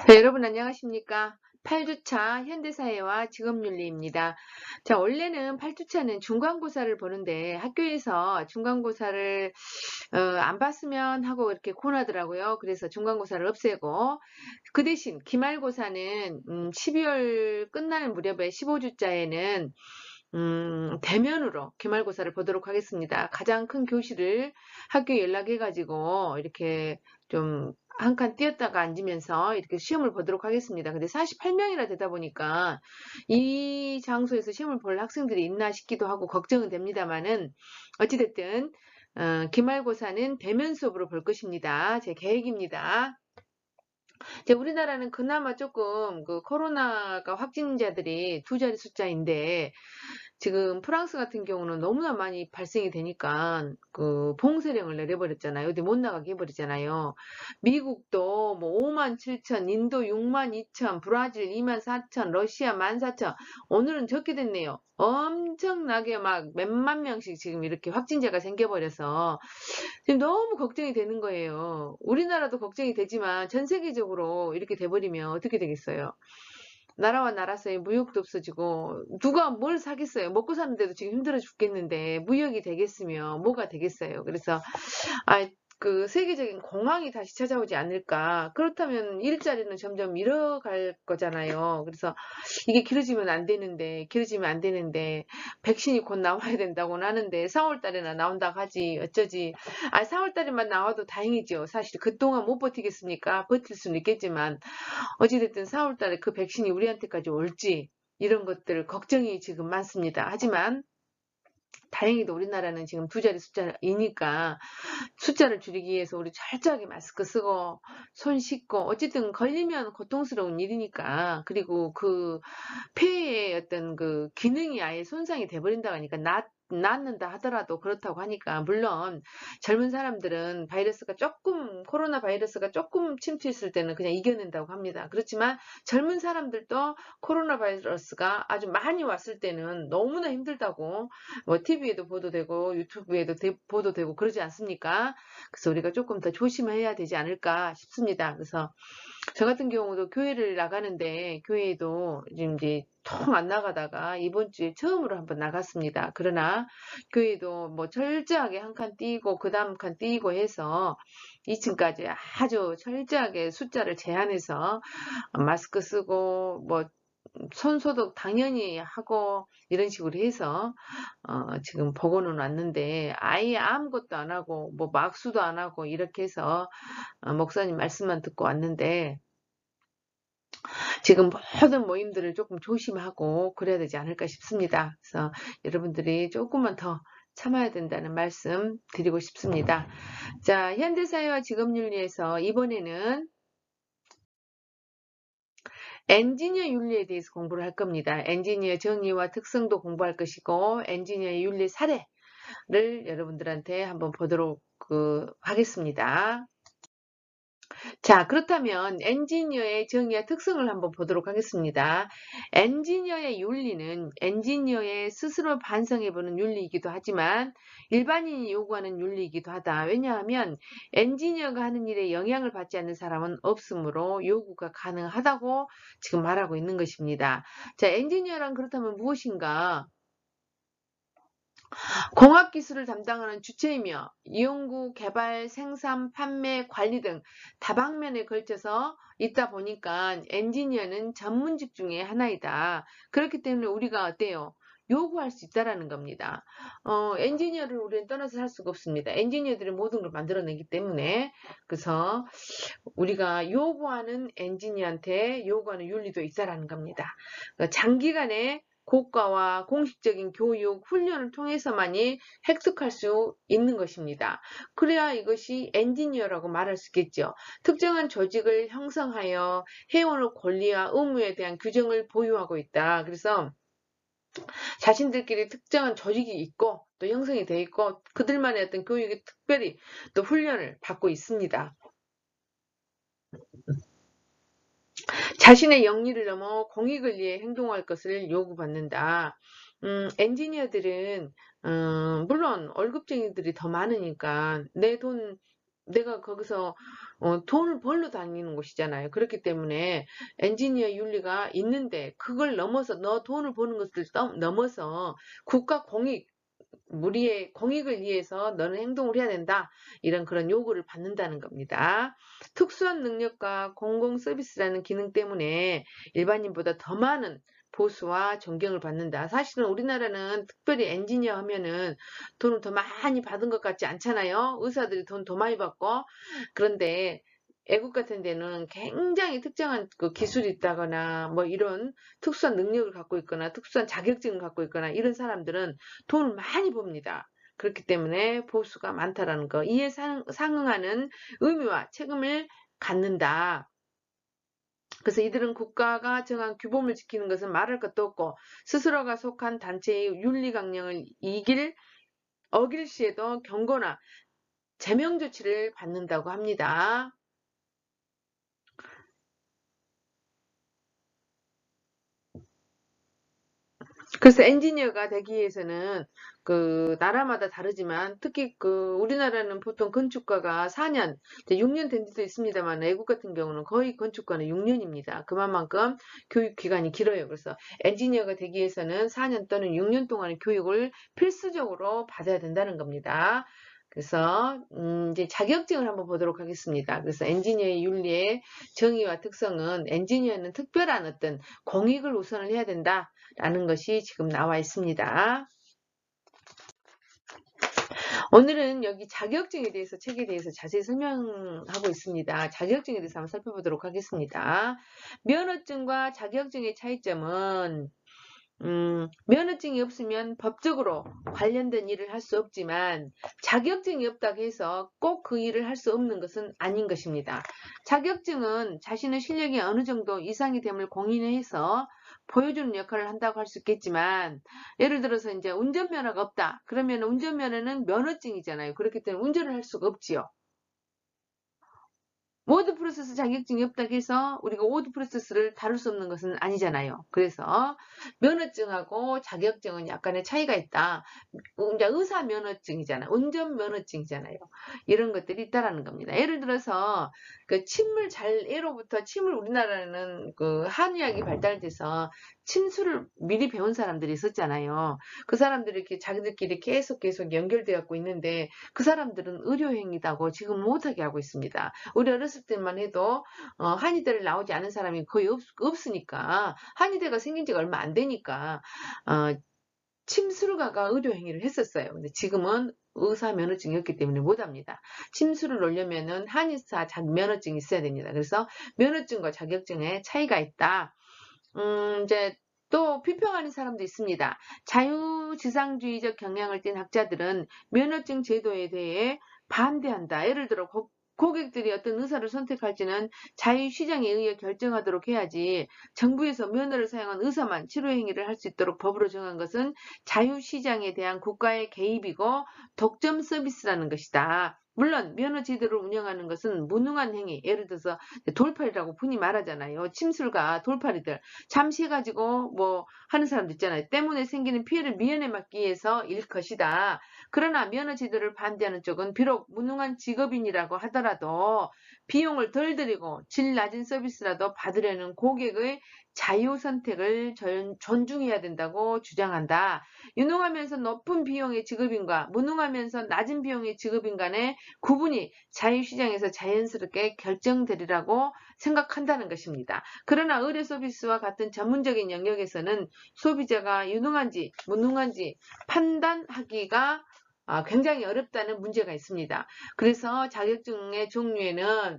네, 여러분 안녕하십니까? 8주차 현대사회와 직업윤리입니다. 자, 원래는 8주차는 중간고사를 보는데 학교에서 중간고사를 안 봤으면 하고 이렇게 권하더라고요. 그래서 중간고사를 없애고 그 대신 기말고사는 12월 끝나는 무렵에 15주차에는 대면으로 기말고사를 보도록 하겠습니다. 가장 큰 교실을 학교에 연락해가지고 이렇게 좀 한 칸 띄었다가 앉으면서 이렇게 시험을 보도록 하겠습니다. 근데 48명이나 되다 보니까 이 장소에서 시험을 볼 학생들이 있나 싶기도 하고 걱정은 됩니다만은 어찌됐든 기말고사는 대면 수업으로 볼 것입니다. 제 계획입니다. 이제 우리나라는 그나마 조금 그 코로나가 확진자들이 두 자리 숫자인데 지금 프랑스 같은 경우는 너무나 많이 발생이 되니까 그 봉쇄령을 내려버렸잖아요. 어디 못 나가게 해버리잖아요. 미국도 뭐 5만 7천, 인도 6만 2천, 브라질 2만 4천, 러시아 1만 4천. 오늘은 적게 됐네요. 엄청나게 막 몇만 명씩 지금 이렇게 확진자가 생겨버려서 지금 너무 걱정이 되는 거예요. 우리나라도 걱정이 되지만 전 세계적으로 이렇게 돼버리면 어떻게 되겠어요? 나라와 나라 사이에 무역도 없어지고 누가 뭘 사겠어요? 먹고 사는데도 지금 힘들어 죽겠는데 무역이 되겠으며 뭐가 되겠어요? 그래서 아, 그 세계적인 공황이 다시 찾아오지 않을까. 그렇다면 일자리는 점점 잃어갈 거잖아요. 그래서 이게 길어지면 안 되는데, 백신이 곧 나와야 된다고는 하는데, 4월 달에나 나온다고 하지, 어쩌지. 4월 달에만 나와도 다행이죠. 사실 그동안 못 버티겠습니까? 버틸 수는 있겠지만, 어찌됐든 4월 달에 그 백신이 우리한테까지 올지, 이런 것들 걱정이 지금 많습니다. 하지만, 다행히도 우리나라는 지금 두 자리 숫자이니까 숫자를 줄이기 위해서 우리 철저하게 마스크 쓰고 손 씻고 어쨌든 걸리면 고통스러운 일이니까 그리고 그 폐의 어떤 그 기능이 아예 손상이 돼버린다고 하니까 낫는다 하더라도 그렇다고 하니까 물론 젊은 사람들은 코로나 바이러스가 조금 침투했을 때는 그냥 이겨낸다고 합니다. 그렇지만 젊은 사람들도 코로나 바이러스가 아주 많이 왔을 때는 너무나 힘들다고 뭐 TV에도 보도되고 유튜브에도 보도되고 그러지 않습니까? 그래서 우리가 조금 더 조심해야 되지 않을까 싶습니다. 그래서 저 같은 경우도 교회를 나가는데 교회도 지금 이제 통 안 나가다가 이번 주에 처음으로 한번 나갔습니다. 그러나 교회도 뭐 철저하게 한 칸 띄고 그 다음 칸 띄고 해서 2층까지 아주 철저하게 숫자를 제한해서 마스크 쓰고 뭐 손소독 당연히 하고 이런 식으로 해서 지금 보고는 왔는데 아예 아무것도 안 하고 뭐 막수도 안 하고 이렇게 해서 목사님 말씀만 듣고 왔는데 지금 모든 모임들을 조금 조심하고 그래야 되지 않을까 싶습니다. 그래서 여러분들이 조금만 더 참아야 된다는 말씀 드리고 싶습니다. 자, 현대사회와 직업윤리에서 이번에는 엔지니어 윤리에 대해서 공부를 할 겁니다. 엔지니어 정의와 특성도 공부할 것이고 엔지니어의 윤리 사례를 여러분들한테 한번 보도록 하겠습니다. 자, 그렇다면 엔지니어의 정의와 특성을 한번 보도록 하겠습니다. 엔지니어의 윤리는 엔지니어의 스스로 반성해보는 윤리이기도 하지만 일반인이 요구하는 윤리이기도 하다. 왜냐하면 엔지니어가 하는 일에 영향을 받지 않는 사람은 없으므로 요구가 가능하다고 지금 말하고 있는 것입니다. 자, 엔지니어란 그렇다면 무엇인가? 공학기술을 담당하는 주체이며 연구, 개발, 생산, 판매, 관리 등 다방면에 걸쳐서 있다 보니까 엔지니어는 전문직 중에 하나이다. 그렇기 때문에 우리가 어때요? 요구할 수 있다라는 겁니다. 엔지니어를 우리는 떠나서 살 수가 없습니다. 엔지니어들이 모든 걸 만들어내기 때문에 그래서 우리가 요구하는 엔지니어한테 요구하는 윤리도 있다라는 겁니다. 그러니까 장기간의 고가와 공식적인 교육, 훈련을 통해서만이 획득할 수 있는 것입니다. 그래야 이것이 엔지니어라고 말할 수 있겠죠. 특정한 조직을 형성하여 해오는 권리와 의무에 대한 규정을 보유하고 있다. 그래서 자신들끼리 특정한 조직이 있고 또 형성이 돼 있고 그들만의 어떤 교육이 특별히 또 훈련을 받고 있습니다. 자신의 영리를 넘어 공익을 위해 행동할 것을 요구받는다. 엔지니어들은 물론 월급쟁이들이 더 많으니까 내 돈 내가 거기서 돈을 벌러 다니는 곳이잖아요. 그렇기 때문에 엔지니어 윤리가 있는데 그걸 넘어서 너 돈을 버는 것을 넘어서 국가 공익, 무리의 공익을 위해서 너는 행동을 해야 된다. 이런 그런 요구를 받는다는 겁니다. 특수한 능력과 공공 서비스라는 기능 때문에 일반인보다 더 많은 보수와 존경을 받는다. 사실은 우리나라는 특별히 엔지니어 하면은 돈을 더 많이 받은 것 같지 않잖아요. 의사들이 돈 더 많이 받고. 그런데 외국 같은 데는 굉장히 특정한 그 기술이 있다거나 뭐 이런 특수한 능력을 갖고 있거나 특수한 자격증을 갖고 있거나 이런 사람들은 돈을 많이 법니다. 그렇기 때문에 보수가 많다라는 거, 이에 상응하는 의무와 책임을 갖는다. 그래서 이들은 국가가 정한 규범을 지키는 것은 말할 것도 없고 스스로가 속한 단체의 윤리 강령을 어길 시에도 경고나 제명 조치를 받는다고 합니다. 그래서 엔지니어가 되기 위해서는 그 나라마다 다르지만 특히 그 우리나라는 보통 건축가가 4년, 6년 된 데도 있습니다만 외국 같은 경우는 거의 건축가는 6년입니다. 그만큼 교육 기간이 길어요. 그래서 엔지니어가 되기 위해서는 4년 또는 6년 동안의 교육을 필수적으로 받아야 된다는 겁니다. 그래서 이제 자격증을 한번 보도록 하겠습니다. 그래서 엔지니어의 윤리의 정의와 특성은 엔지니어는 특별한 어떤 공익을 우선을 해야 된다라는 것이 지금 나와 있습니다. 오늘은 여기 자격증에 대해서 책에 대해서 자세히 설명하고 있습니다. 자격증에 대해서 한번 살펴보도록 하겠습니다. 면허증과 자격증의 차이점은 면허증이 없으면 법적으로 관련된 일을 할 수 없지만 자격증이 없다고 해서 꼭 그 일을 할 수 없는 것은 아닌 것입니다. 자격증은 자신의 실력이 어느 정도 이상이 됨을 공인해서 보여주는 역할을 한다고 할 수 있겠지만 예를 들어서 이제 운전면허가 없다. 그러면 운전면허는 면허증이잖아요. 그렇기 때문에 운전을 할 수가 없지요. 워드 프로세스 자격증이 없다고 해서 우리가 워드 프로세스를 다룰 수 없는 것은 아니잖아요. 그래서 면허증하고 자격증은 약간의 차이가 있다. 이제 의사 면허증이잖아. 운전 면허증이잖아요. 이런 것들이 있다라는 겁니다. 예를 들어서 그 예로부터 침을 우리나라는 그 한의학이 발달돼서 침수를 미리 배운 사람들이 있었잖아요. 그 사람들이 이렇게 자기들끼리 계속 연결돼 갖고 있는데 그 사람들은 의료행위다고 지금 못하게 하고 있습니다. 우리 어렸을 때만 해도 한의대를 나오지 않은 사람이 거의 없으니까 한의대가 생긴 지가 얼마 안 되니까 침수르가가 의료행위를 했었어요. 근데 지금은 의사 면허증이 없기 때문에 못합니다. 침수를 놓으려면은 한의사 면허증이 있어야 됩니다. 그래서 면허증과 자격증에 차이가 있다. 이제 또 비평하는 사람도 있습니다. 자유지상주의적 경향을 띤 학자들은 면허증 제도에 대해 반대한다. 예를 들어 고객들이 어떤 의사를 선택할지는 자유시장에 의해 결정하도록 해야지 정부에서 면허를 사용한 의사만 치료행위를 할 수 있도록 법으로 정한 것은 자유시장에 대한 국가의 개입이고 독점 서비스라는 것이다. 물론 면허 제도를 운영하는 것은 무능한 행위, 예를 들어서 돌팔이라고 흔히 말하잖아요. 침술가 돌팔이들 잠시 해가지고 뭐 하는 사람도 있잖아요. 때문에 생기는 피해를 미연에 막기 위해서 일 것이다. 그러나 면허 제도를 반대하는 쪽은 비록 무능한 직업인이라고 하더라도 비용을 덜 들이고 질 낮은 서비스라도 받으려는 고객의 자유 선택을 존중해야 된다고 주장한다. 유능하면서 높은 비용의 직업인과 무능하면서 낮은 비용의 직업인 간의 구분이 자유시장에서 자연스럽게 결정되리라고 생각한다는 것입니다. 그러나 의료 서비스와 같은 전문적인 영역에서는 소비자가 유능한지 무능한지 판단하기가 굉장히 어렵다는 문제가 있습니다. 그래서 자격증의 종류에는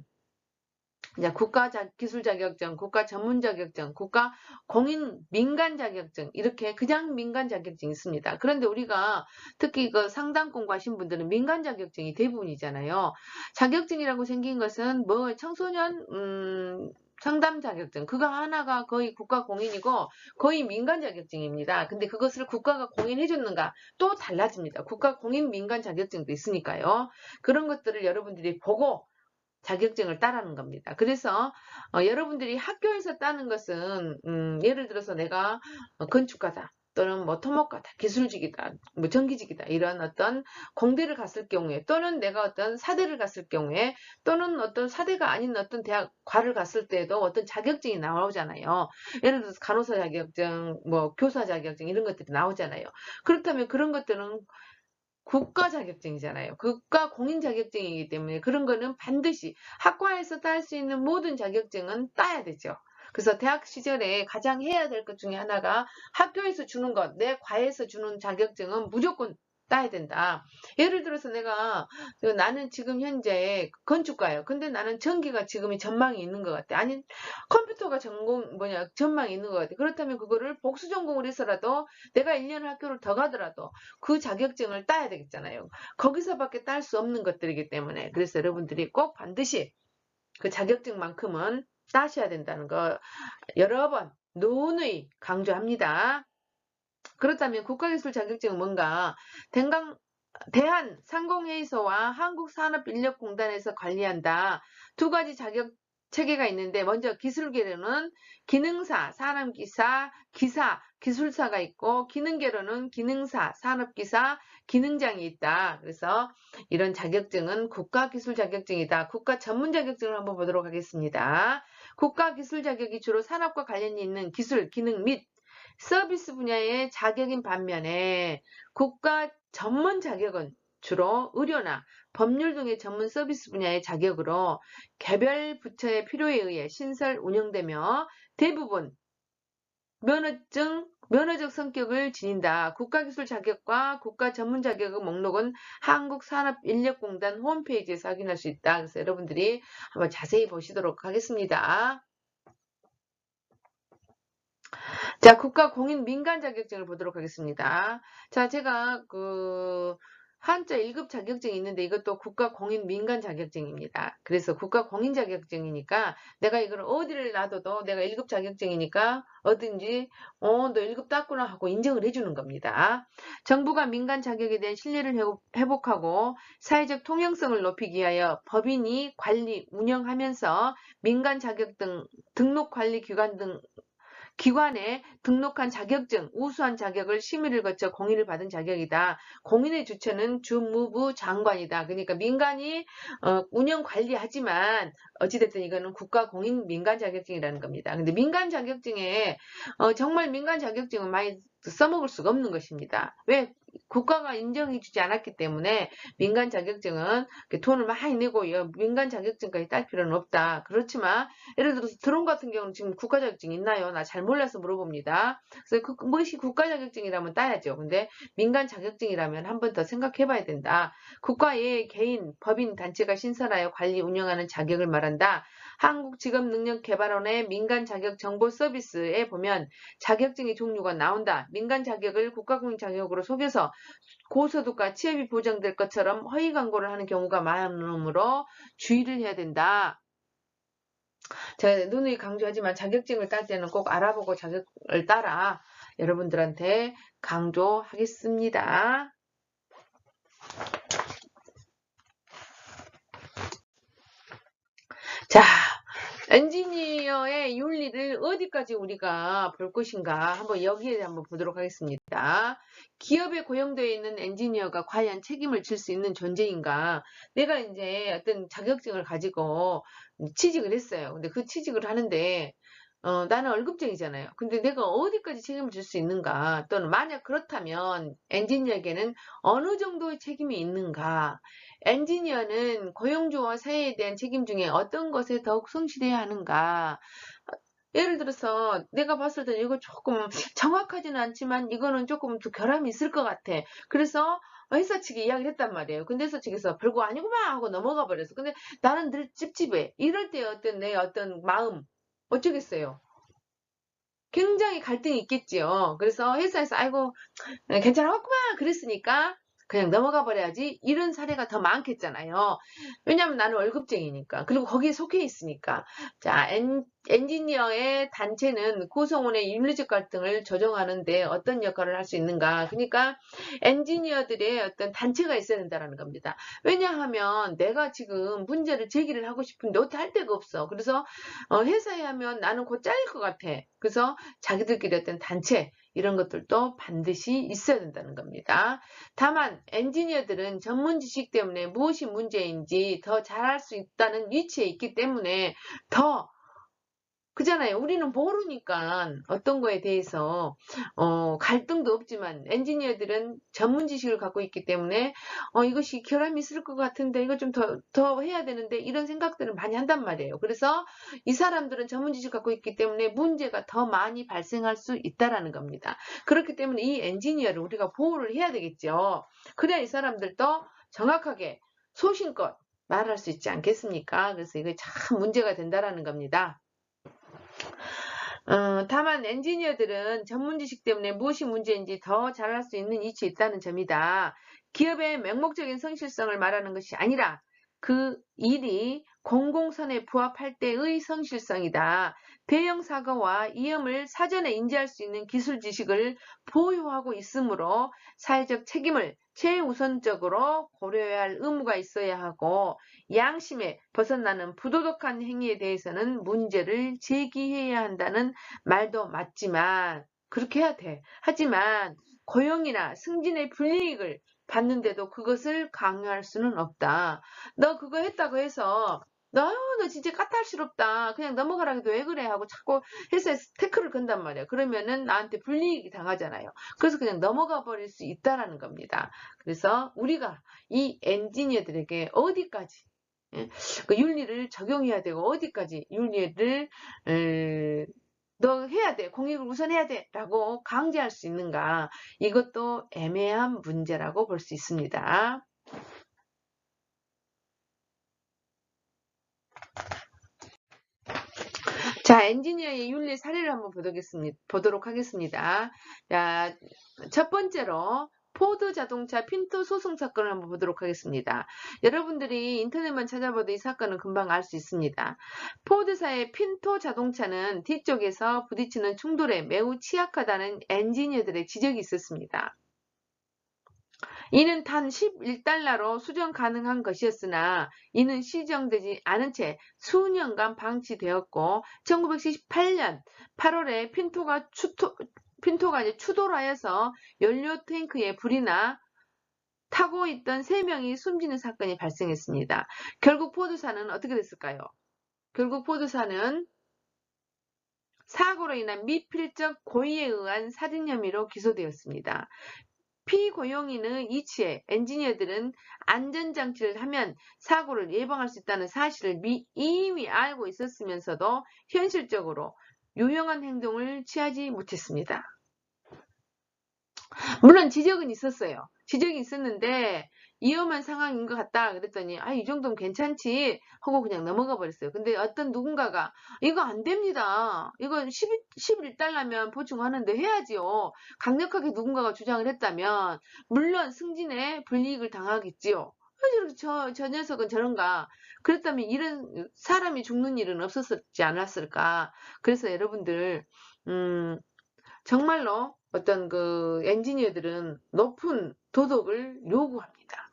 국가 기술 자격증, 국가 전문 자격증, 국가 공인 민간 자격증 이렇게 그냥 민간 자격증이 있습니다. 그런데 우리가 특히 그 상담권 하신 분들은 민간 자격증이 대부분이잖아요. 자격증이라고 생긴 것은 뭐 청소년 상담 자격증 그거 하나가 거의 국가 공인이고 거의 민간 자격증입니다. 근데 그것을 국가가 공인해 줬는가 또 달라집니다. 국가 공인 민간 자격증도 있으니까요. 그런 것들을 여러분들이 보고 자격증을 따라는 겁니다. 그래서 여러분들이 학교에서 따는 것은 예를 들어서 내가 건축가다. 또는 뭐 토목과다, 기술직이다, 뭐 전기직이다, 이런 어떤 공대를 갔을 경우에, 또는 내가 어떤 사대를 갔을 경우에, 또는 어떤 사대가 아닌 어떤 대학과를 갔을 때도 어떤 자격증이 나오잖아요. 예를 들어서 간호사 자격증, 뭐 교사 자격증, 이런 것들이 나오잖아요. 그렇다면 그런 것들은 국가 자격증이잖아요. 국가 공인 자격증이기 때문에 그런 거는 반드시 학과에서 딸 수 있는 모든 자격증은 따야 되죠. 그래서 대학 시절에 가장 해야 될 것 중에 하나가 학교에서 주는 것, 내 과에서 주는 자격증은 무조건 따야 된다. 예를 들어서 나는 지금 현재 건축가예요. 근데 나는 전기가 지금이 전망이 있는 것 같아. 아니, 컴퓨터가 전망이 있는 것 같아. 그렇다면 그거를 복수 전공을 해서라도 내가 1년 학교를 더 가더라도 그 자격증을 따야 되겠잖아요. 거기서밖에 딸 수 없는 것들이기 때문에. 그래서 여러분들이 꼭 반드시 그 자격증만큼은 따셔야 된다는 거 여러 번 누누이 강조합니다. 그렇다면 국가기술 자격증은 뭔가? 대한상공회의소와 한국산업인력공단에서 관리한다. 두 가지 자격 체계가 있는데, 먼저 기술계로는 기능사, 산업기사, 기사, 기술사가 있고, 기능계로는 기능사, 산업기사, 기능장이 있다. 그래서 이런 자격증은 국가기술 자격증이다. 국가 전문 자격증을 한번 보도록 하겠습니다. 국가기술 자격이 주로 산업과 관련이 있는 기술, 기능 및 서비스 분야의 자격인 반면에 국가 전문 자격은 주로 의료나 법률 등의 전문 서비스 분야의 자격으로 개별 부처의 필요에 의해 신설 운영되며 대부분 면허적 성격을 지닌다. 국가기술 자격과 국가 전문 자격의 목록은 한국산업인력공단 홈페이지에서 확인할 수 있다. 그래서 여러분들이 한번 자세히 보시도록 하겠습니다. 자, 국가 공인 민간 자격증을 보도록 하겠습니다. 자, 제가 한자 1급 자격증이 있는데 이것도 국가 공인 민간 자격증입니다. 그래서 국가 공인 자격증이니까 내가 이걸 어디를 놔둬도 내가 1급 자격증이니까 어딘지 너 1급 땄구나 하고 인정을 해주는 겁니다. 정부가 민간 자격에 대한 신뢰를 회복하고 사회적 통용성을 높이기 위하여 법인이 관리, 운영하면서 민간 자격 등 기관에 등록한 자격증, 우수한 자격을 심의를 거쳐 공인을 받은 자격이다. 공인의 주체는 주무부 장관이다. 그러니까 민간이 운영 관리하지만 어찌됐든 이거는 국가 공인 민간 자격증이라는 겁니다. 근데 민간 자격증에 정말 민간 자격증은 많이 써먹을 수가 없는 것입니다. 왜? 국가가 인정해주지 않았기 때문에 민간 자격증은 돈을 많이 내고 민간 자격증까지 딸 필요는 없다. 그렇지만 예를 들어서 드론 같은 경우는 지금 국가 자격증 있나요? 나 잘 몰라서 물어봅니다. 그래서 무엇이 국가 자격증이라면 따야죠. 근데 민간 자격증이라면 한 번 더 생각해 봐야 된다. 국가의 개인, 법인, 단체가 신설하여 관리, 운영하는 자격을 말한다. 한국직업능력개발원의 민간 자격 정보 서비스에 보면 자격증의 종류가 나온다. 민간 자격을 국가공인 자격으로 속여서 고소득과 취업이 보장될 것처럼 허위 광고를 하는 경우가 많으므로 주의를 해야 된다. 제가 누누이 강조하지만 자격증을 딸 때는 꼭 알아보고 자격을 따라 여러분들한테 강조하겠습니다. 자, 엔지니어의 윤리를 어디까지 우리가 볼 것인가 한번 여기에 한번 보도록 하겠습니다. 기업에 고용되어 있는 엔지니어가 과연 책임을 질 수 있는 존재인가? 내가 이제 어떤 자격증을 가지고 취직을 했어요. 근데 그 취직을 하는데 나는 월급쟁이잖아요. 근데 내가 어디까지 책임을 질 수 있는가? 또는 만약 그렇다면 엔지니어에게는 어느 정도의 책임이 있는가? 엔지니어는 고용주와 사회에 대한 책임 중에 어떤 것에 더욱 성실해야 하는가? 예를 들어서 내가 봤을 때 이거 조금 정확하지는 않지만 이거는 조금 더 결함이 있을 것 같아. 그래서 회사 측이 이야기를 했단 말이에요. 근데 회사 측에서 별거 아니구만 하고 넘어가 버렸어. 근데 나는 늘 찝찝해. 이럴 때 내 어떤 마음 어쩌겠어요. 굉장히 갈등이 있겠지요. 그래서 회사에서 아이고 괜찮았구만 그랬으니까 그냥 넘어가 버려야지 이런 사례가 더 많겠잖아요. 왜냐하면 나는 월급쟁이니까. 그리고 거기에 속해 있으니까. 자, 엔지니어의 단체는 구성원의 윤리적 갈등을 조정하는 데 어떤 역할을 할 수 있는가. 그러니까 엔지니어들의 어떤 단체가 있어야 된다는 겁니다. 왜냐하면 내가 지금 문제를 제기를 하고 싶은데 어떻게 할 데가 없어. 그래서 회사에 하면 나는 곧 잘릴 것 같아. 그래서 자기들끼리 어떤 단체, 이런 것들도 반드시 있어야 된다는 겁니다. 다만 엔지니어들은 전문 지식 때문에 무엇이 문제인지 더 잘할 수 있다는 위치에 있기 때문에 더 그잖아요. 우리는 모르니까 어떤 거에 대해서 갈등도 없지만 엔지니어들은 전문 지식을 갖고 있기 때문에 이것이 결함이 있을 것 같은데 이거 좀 더 해야 되는데 이런 생각들을 많이 한단 말이에요. 그래서 이 사람들은 전문 지식을 갖고 있기 때문에 문제가 더 많이 발생할 수 있다라는 겁니다. 그렇기 때문에 이 엔지니어를 우리가 보호를 해야 되겠죠. 그래야 이 사람들도 정확하게 소신껏 말할 수 있지 않겠습니까? 그래서 이게 참 문제가 된다라는 겁니다. 다만 엔지니어들은 전문 지식 때문에 무엇이 문제인지 더 잘할 수 있는 위치에 있다는 점이다. 기업의 맹목적인 성실성을 말하는 것이 아니라 그 일이 공공선에 부합할 때의 성실성이다. 대형 사고와 위험을 사전에 인지할 수 있는 기술 지식을 보유하고 있으므로 사회적 책임을 최우선적으로 고려해야 할 의무가 있어야 하고 양심에 벗어나는 부도덕한 행위에 대해서는 문제를 제기해야 한다는 말도 맞지만 그렇게 해야 돼. 하지만 고용이나 승진의 불이익을 받는데도 그것을 강요할 수는 없다. 너 그거 했다고 해서 너 진짜 까탈스럽다. 그냥 넘어가라 해도 왜 그래 하고 자꾸 회사에서 태클을 건단 말이야. 그러면은 나한테 불이익이 당하잖아요. 그래서 그냥 넘어가 버릴 수 있다라는 겁니다. 그래서 우리가 이 엔지니어들에게 어디까지 그 윤리를 적용해야 되고 어디까지 윤리를 너 해야 돼. 공익을 우선해야 돼. 라고 강제할 수 있는가. 이것도 애매한 문제라고 볼 수 있습니다. 자, 엔지니어의 윤리 사례를 한번 보도록 하겠습니다. 자, 첫 번째로 포드 자동차 핀토 소송 사건을 한번 보도록 하겠습니다. 여러분들이 인터넷만 찾아봐도 이 사건은 금방 알 수 있습니다. 포드사의 핀토 자동차는 뒤쪽에서 부딪히는 충돌에 매우 취약하다는 엔지니어들의 지적이 있었습니다. 이는 단 11달러로 수정 가능한 것이었으나 이는 시정되지 않은 채 수년간 방치되었고 1978년 8월에 핀토가 추돌 하여서 연료 탱크에 불이 나 타고 있던 3명이 숨지는 사건이 발생했습니다. 결국 포드사는 어떻게 됐을까요? 결국 포드사는 사고로 인한 미필적 고의에 의한 살인 혐의로 기소되었습니다. 피고용인의 이치에 엔지니어들은 안전장치를 하면 사고를 예방할 수 있다는 사실을 이미 알고 있었으면서도 현실적으로 유용한 행동을 취하지 못했습니다. 물론 지적은 있었어요. 지적이 있었는데 위험한 상황인 것 같다 그랬더니 이 정도면 괜찮지 하고 그냥 넘어가 버렸어요. 근데 어떤 누군가가 이거 안 됩니다. 이건 11달러면 보충하는데 해야지요. 강력하게 누군가가 주장을 했다면 물론 승진에 불이익을 당하겠지요. 저 녀석은 저런가. 그랬다면 이런 사람이 죽는 일은 없었지 않았을까. 그래서 여러분들 정말로 어떤 그 엔지니어들은 높은 도덕을 요구합니다.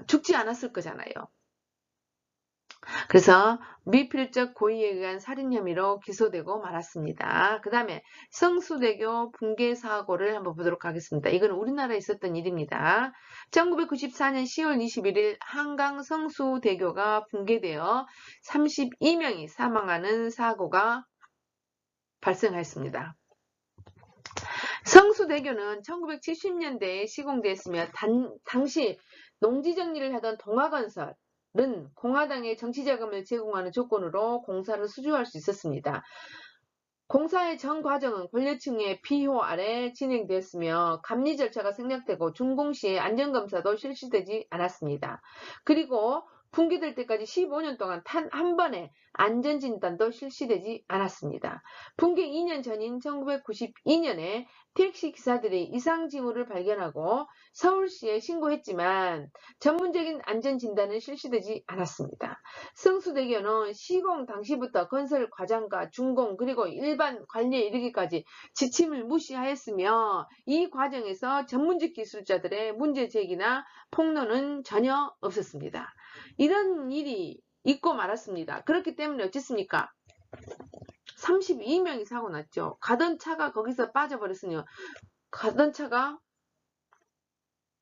죽지 않았을 거잖아요. 그래서 미필적 고의에 의한 살인 혐의로 기소되고 말았습니다. 그 다음에 성수대교 붕괴 사고를 한번 보도록 하겠습니다. 이건 우리나라에 있었던 일입니다. 1994년 10월 21일 한강 성수대교가 붕괴되어 32명이 사망하는 사고가 발생했습니다. 성수대교는 1970년대에 시공되었으며 당시 농지정리를 하던 동아건설은 공화당의 정치자금을 제공하는 조건으로 공사를 수주할 수 있었습니다. 공사의 전 과정은 권력층의 비호 아래 진행되었으며 감리 절차가 생략되고 준공 시에 안전검사도 실시되지 않았습니다. 그리고 붕괴될 때까지 15년 동안 단 한 번의 안전진단도 실시되지 않았습니다. 붕괴 2년 전인 1992년에 택시 기사들이 이상 징후를 발견하고 서울시에 신고했지만 전문적인 안전진단은 실시되지 않았습니다. 성수대교는 시공 당시부터 건설 과정과 준공 그리고 일반 관리에 이르기까지 지침을 무시하였으며 이 과정에서 전문직 기술자들의 문제 제기나 폭로는 전혀 없었습니다. 이런 일이 있고 말았습니다. 그렇기 때문에 어쨌습니까? 32명이 사고 났죠. 가던 차가 거기서 빠져버렸으니, 가던 차가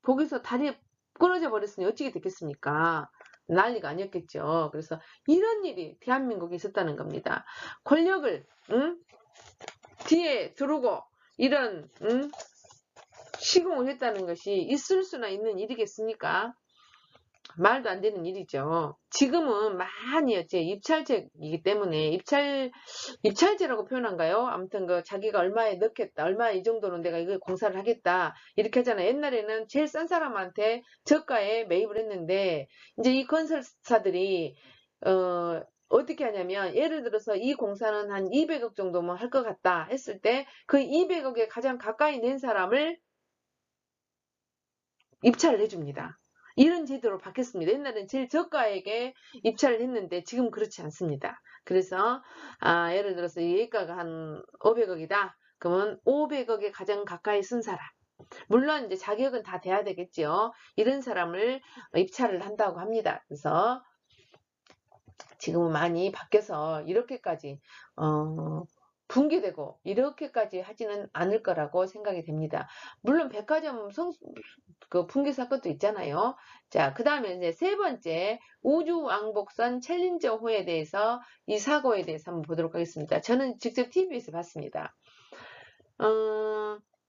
거기서 다리 끊어져 버렸으니 어찌게 됐겠습니까? 난리가 아니었겠죠. 그래서 이런 일이 대한민국에 있었다는 겁니다. 권력을 뒤에 두르고 이런 시공을 했다는 것이 있을 수나 있는 일이겠습니까? 말도 안 되는 일이죠. 지금은 많이 입찰제이기 때문에 입찰제라고 표현한가요? 아무튼 자기가 얼마에 넣겠다, 얼마 이 정도는 내가 이거 공사를 하겠다 이렇게 하잖아요. 옛날에는 제일 싼 사람한테 저가에 매입을 했는데 이제 이 건설사들이 어떻게 하냐면 예를 들어서 이 공사는 한 200억 정도만 할 것 같다 했을 때 그 200억에 가장 가까이 낸 사람을 입찰을 해줍니다. 이런 제도로 바뀌었습니다. 옛날엔 제일 저가에게 입찰을 했는데 지금 그렇지 않습니다. 그래서 예를 들어서 예가가 한 500억이다. 그러면 500억에 가장 가까이 쓴 사람. 물론 이제 자격은 다 돼야 되겠죠. 이런 사람을 입찰을 한다고 합니다. 그래서 지금은 많이 바뀌어서 이렇게까지 붕괴되고 이렇게까지 하지는 않을 거라고 생각이 됩니다. 물론 백화점 붕괴 사건도 있잖아요. 자, 그 다음에 이제 세 번째 우주왕복선 챌린저호에 대해서 이 사고에 대해서 한번 보도록 하겠습니다. 저는 직접 TV에서 봤습니다.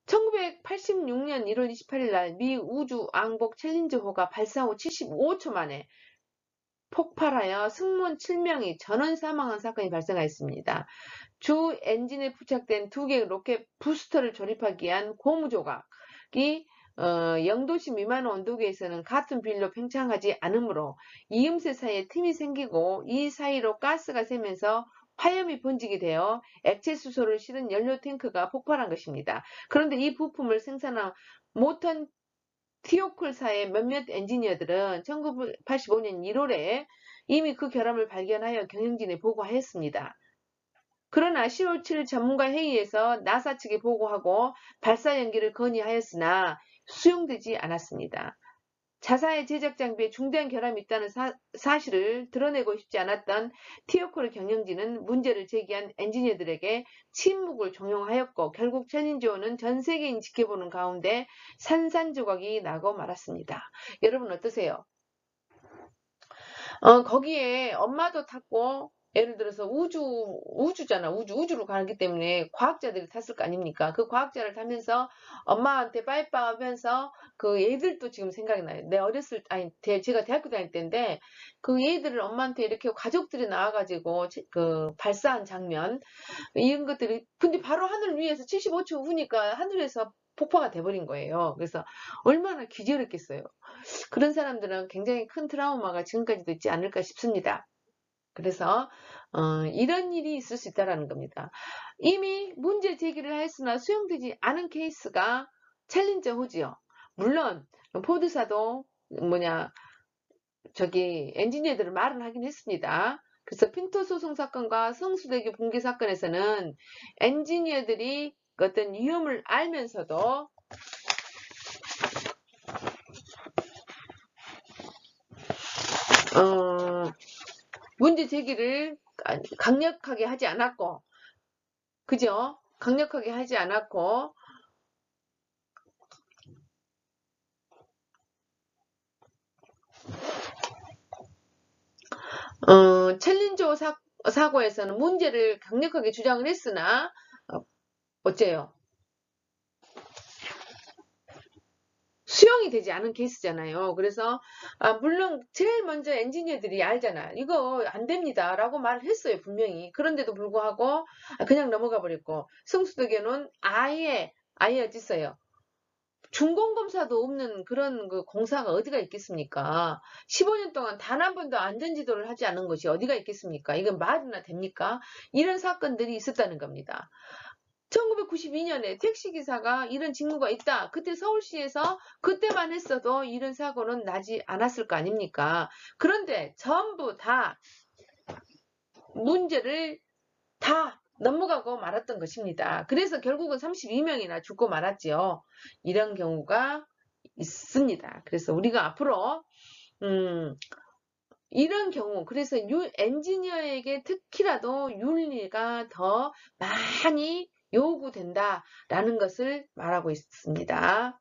1986년 1월 28일 날 미 우주왕복 챌린저호가 발사 후 75초 만에 폭발하여 승무원 7명이 전원 사망한 사건이 발생하였습니다. 주 엔진에 부착된 2개의 로켓 부스터를 조립하기 위한 고무조각이 0도씨 미만 온도계에서는 같은 비율로 팽창하지 않으므로 이음새 사이에 틈이 생기고 이 사이로 가스가 새면서 화염이 번지게 되어 액체 수소를 실은 연료 탱크가 폭발한 것입니다. 그런데 이 부품을 생산한 모턴 티오클사의 몇몇 엔지니어들은 1985년 1월에 이미 그 결함을 발견하여 경영진에 보고하였습니다. 그러나 10월 7일 전문가 회의에서 나사 측에 보고하고 발사 연기를 건의하였으나 수용되지 않았습니다. 자사의 제작 장비에 중대한 결함이 있다는 사실을 드러내고 싶지 않았던 티오콜 경영진은 문제를 제기한 엔지니어들에게 침묵을 종용하였고 결국 챌린저호는 전 세계인이 지켜보는 가운데 산산조각이 나고 말았습니다. 여러분 어떠세요? 거기에 엄마도 탔고 예를 들어서 우주잖아. 우주로 가기 때문에 과학자들이 탔을 거 아닙니까? 그 과학자를 타면서 엄마한테 빠이빠이 하면서 그 얘들도 지금 생각이 나요. 제가 대학교 다닐 때인데 그 얘들을 엄마한테 이렇게 가족들이 나와가지고 그 발사한 장면, 이런 것들이, 근데 바로 하늘 위에서 75초 후니까 하늘에서 폭파가 돼버린 거예요. 그래서 얼마나 기절했겠어요. 그런 사람들은 굉장히 큰 트라우마가 지금까지도 있지 않을까 싶습니다. 그래서 이런 일이 있을 수 있다는 겁니다. 이미 문제 제기를 했으나 수용되지 않은 케이스가 챌린저호지요. 물론 포드사도 엔지니어들을 말은 하긴 했습니다. 그래서 핀토 소송 사건과 성수대교 붕괴 사건에서는 엔지니어들이 어떤 위험을 알면서도 문제 제기를 강력하게 하지 않았고, 그죠? 강력하게 하지 않았고, 챌린저 사고에서는 문제를 강력하게 주장을 했으나 어째요? 수용이 되지 않은 케이스잖아요. 그래서 물론 제일 먼저 엔지니어들이 알잖아. 이거 안 됩니다 라고 말을 했어요. 분명히. 그런데도 불구하고 그냥 넘어가 버렸고, 성수대교는 아예 어딨어요? 준공검사도 없는 그런 그 공사가 어디가 있겠습니까? 15년 동안 단 한 번도 안전지도를 하지 않은 것이 어디가 있겠습니까? 이건 말이나 됩니까? 이런 사건들이 있었다는 겁니다. 1992년에 택시기사가 이런 직무가 있다. 그때 서울시에서 그때만 했어도 이런 사고는 나지 않았을 거 아닙니까? 그런데 전부 다 문제를 다 넘어가고 말았던 것입니다. 그래서 결국은 32명이나 죽고 말았지요. 이런 경우가 있습니다. 그래서 우리가 앞으로 이런 경우, 그래서 엔지니어에게 특히라도 윤리가 더 많이 요구된다라는 것을 말하고 있습니다.